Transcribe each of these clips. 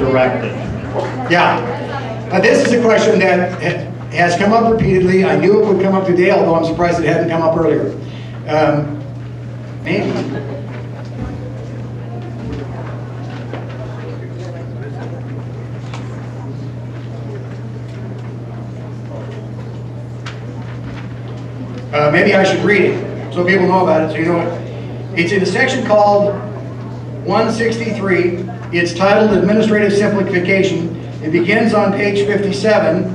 directed. Yeah. This is a question that has come up repeatedly. I knew it would come up today, although I'm surprised it hadn't come up earlier. Maybe. Maybe I should read it so people know about it, so you know it. It's in a section called 163. It's titled Administrative Simplification. It begins on page 57.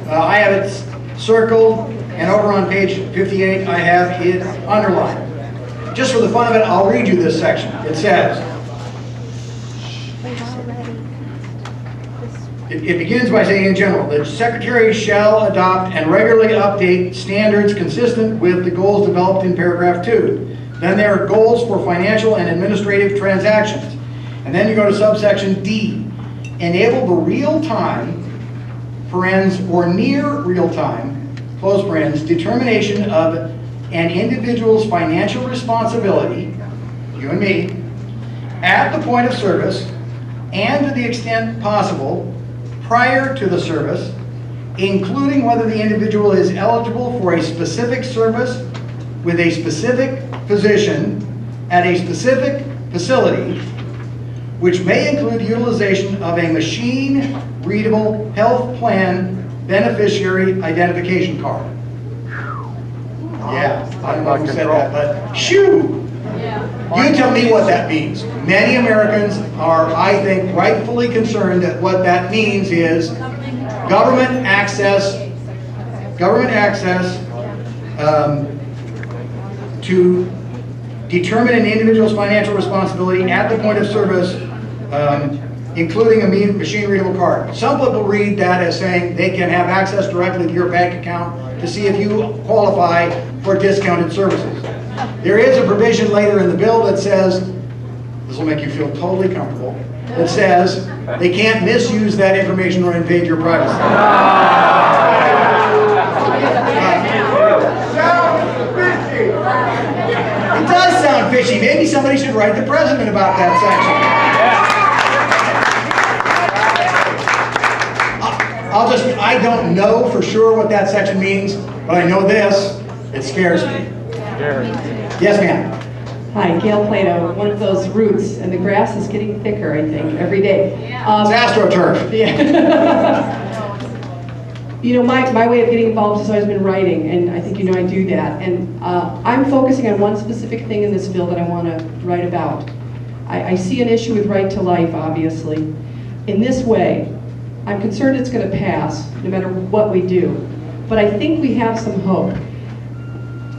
I have it circled, and over on page 58 I have it underlined. Just for the fun of it, I'll read you this section. It says, it begins by saying, in general, the Secretary shall adopt and regularly update standards consistent with the goals developed in paragraph 2. Then there are goals for financial and administrative transactions. And then you go to subsection D. Enable the real-time, parens, or near real-time, close parens, determination of an individual's financial responsibility, you and me, at the point of service, and to the extent possible, prior to the service, including whether the individual is eligible for a specific service with a specific physician at a specific facility, which may include utilization of a machine-readable health plan beneficiary identification card. Yeah, I don't know who said that, but shoo! You tell me what that means. Many Americans are, I think, rightfully concerned that what that means is government access to determine an individual's financial responsibility at the point of service, including a machine-readable card. Some people read that as saying they can have access directly to your bank account to see if you qualify for discounted services. There is a provision later in the bill that says, this will make you feel totally comfortable, that says they can't misuse that information or invade your privacy. It does sound fishy. Maybe somebody should write the president about that section. I don't know for sure what that section means, but I know this, it scares me. Yes, ma'am. Hi, Gail Plato, one of those roots, and the grass is getting thicker, I think, every day. It's AstroTurf. Yeah. You know, my way of getting involved has always been writing, and I think you know I do that. And I'm focusing on one specific thing in this bill that I want to write about. I see an issue with right to life, obviously. In this way, I'm concerned it's going to pass, no matter what we do. But I think we have some hope.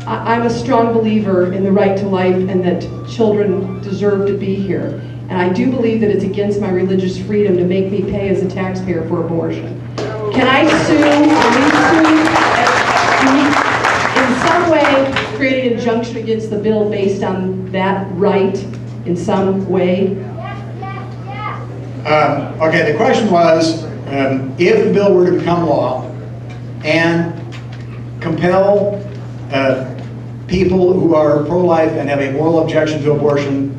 I'm a strong believer in the right to life and that children deserve to be here. And I do believe that it's against my religious freedom to make me pay as a taxpayer for abortion. Can I sue? Can we in some way create an injunction against the bill based on that right in some way? Okay, the question was, if the bill were to become law and compel people who are pro-life and have a moral objection to abortion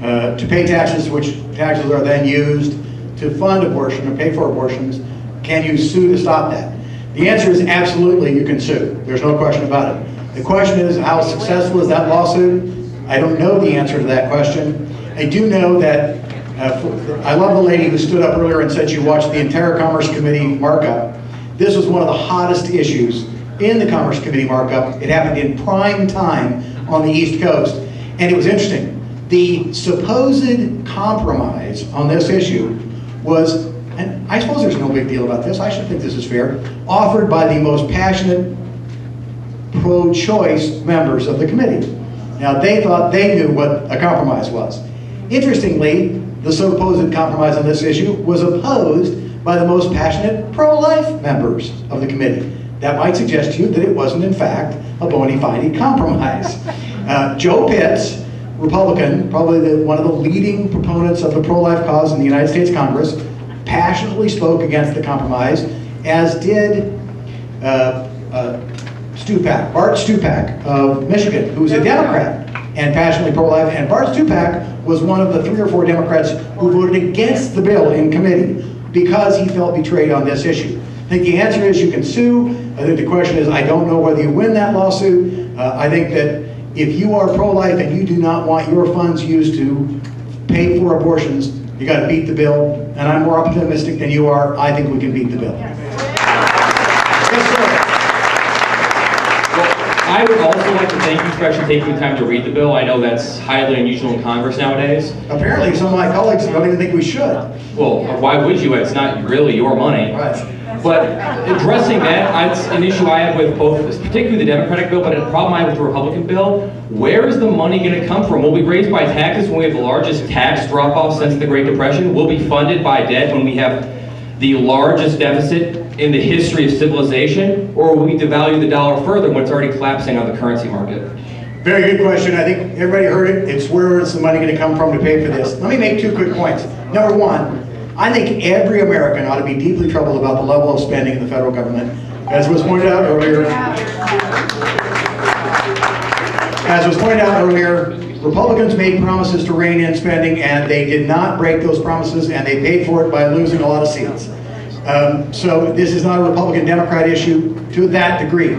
to pay taxes, which taxes are then used to fund abortion or pay for abortions, can you sue to stop that? The answer is absolutely you can sue. There's no question about it. The question is, how successful is that lawsuit? I don't know the answer to that question. I do know that I love the lady who stood up earlier and said she watched the entire Commerce Committee markup. This was one of the hottest issues in the Commerce Committee markup. It happened in prime time on the East Coast. And it was interesting. The supposed compromise on this issue was, and I suppose there's no big deal about this, I should think this is fair, offered by the most passionate pro-choice members of the committee. Now, they thought they knew what a compromise was. Interestingly, the supposed compromise on this issue was opposed by the most passionate pro-life members of the committee. That might suggest to you that it wasn't, in fact, a bona fide compromise. Joe Pitts, Republican, probably one of the leading proponents of the pro-life cause in the United States Congress, passionately spoke against the compromise, as did Bart Stupak of Michigan, who was a Democrat and passionately pro-life. And Bart Stupak was one of the 3 or 4 Democrats who voted against the bill in committee because he felt betrayed on this issue. I think the answer is you can sue. I think the question is, I don't know whether you win that lawsuit. I think that if you are pro-life and you do not want your funds used to pay for abortions, you got to beat the bill. And I'm more optimistic than you are. I think we can beat the bill. Yes, sir. I would also like to thank you for actually taking the time to read the bill. I know that's highly unusual in Congress nowadays. Apparently, some of my colleagues don't even think we should. Well, why would you? It's not really your money. Right. But addressing that, it's an issue I have with both, particularly the Democratic bill, but a problem I have with the Republican bill. Where is the money going to come from? Will we raise by taxes when we have the largest tax drop-off since the Great Depression? Will we fund it by debt when we have the largest deficit in the history of civilization? Or will we devalue the dollar further when it's already collapsing on the currency market? Very good question. I think everybody heard it. It's where is the money going to come from to pay for this? Let me make 2 quick points. Number 1, I think every American ought to be deeply troubled about the level of spending in the federal government. As was pointed out earlier, Republicans made promises to rein in spending, and they did not break those promises, and they paid for it by losing a lot of seats. So this is not a Republican-Democrat issue to that degree.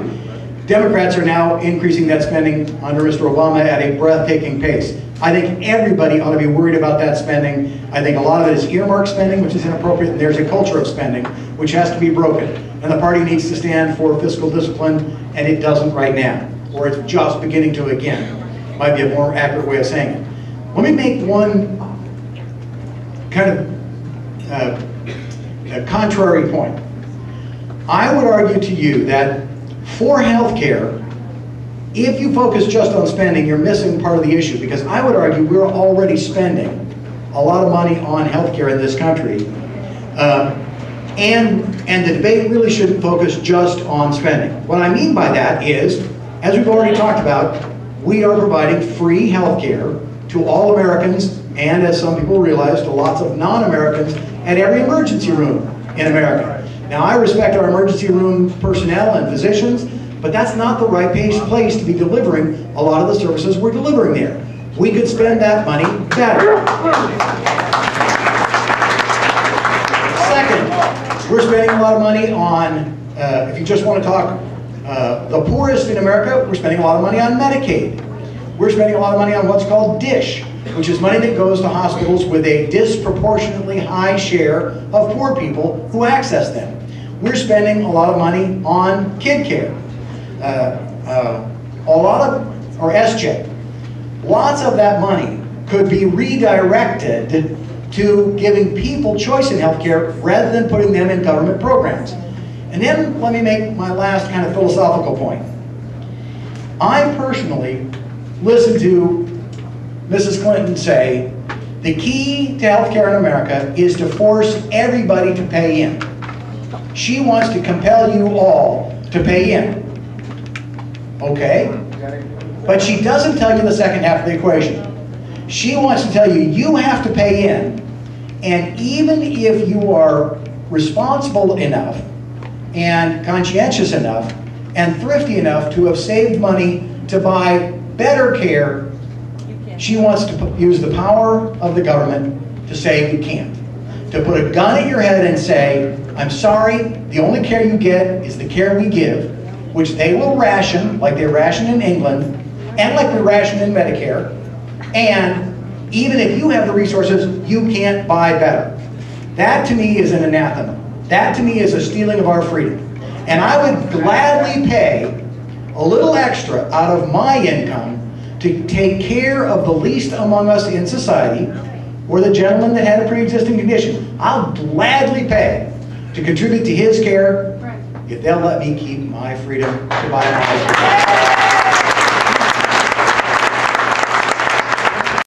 Democrats are now increasing that spending under Mr. Obama at a breathtaking pace. I think everybody ought to be worried about that spending. I think a lot of it is earmark spending, which is inappropriate, and there's a culture of spending, which has to be broken. And the party needs to stand for fiscal discipline, and it doesn't right now, or it's just beginning to again. Might be a more accurate way of saying it. Let me make one kind of a contrary point. I would argue to you that for health care, if you focus just on spending, you're missing part of the issue, because I would argue we're already spending a lot of money on health care in this country, and the debate really shouldn't focus just on spending. What I mean by that is, as we've already talked about, we are providing free health care to all Americans, and as some people realize, to lots of non-Americans at every emergency room in America. Now, I respect our emergency room personnel and physicians, but that's not the right place to be delivering a lot of the services we're delivering there. We could spend that money better. Second, we're spending a lot of money on, if you just want to talk the poorest in America, we're spending a lot of money on Medicaid. We're spending a lot of money on what's called DISH, which is money that goes to hospitals with a disproportionately high share of poor people who access them. We're spending a lot of money on kid care. Or SJ. Lots of that money could be redirected to giving people choice in healthcare rather than putting them in government programs. And then let me make my last kind of philosophical point. I personally listened to Mrs. Clinton say, the key to healthcare in America is to force everybody to pay in. She wants to compel you all to pay in. Okay? But she doesn't tell you the second half of the equation. She wants to tell you, you have to pay in, and even if you are responsible enough and conscientious enough and thrifty enough to have saved money to buy better care, she wants to use the power of the government to say you can't. To put a gun at your head and say, I'm sorry, the only care you get is the care we give, which they will ration, like they ration in England, and like we ration in Medicare, and even if you have the resources, you can't buy better. That to me is an anathema. That to me is a stealing of our freedom. And I would gladly pay a little extra out of my income to take care of the least among us in society, or the gentleman that had a pre-existing condition. I'll gladly pay to contribute to his care if they'll let me keep my freedom to buy my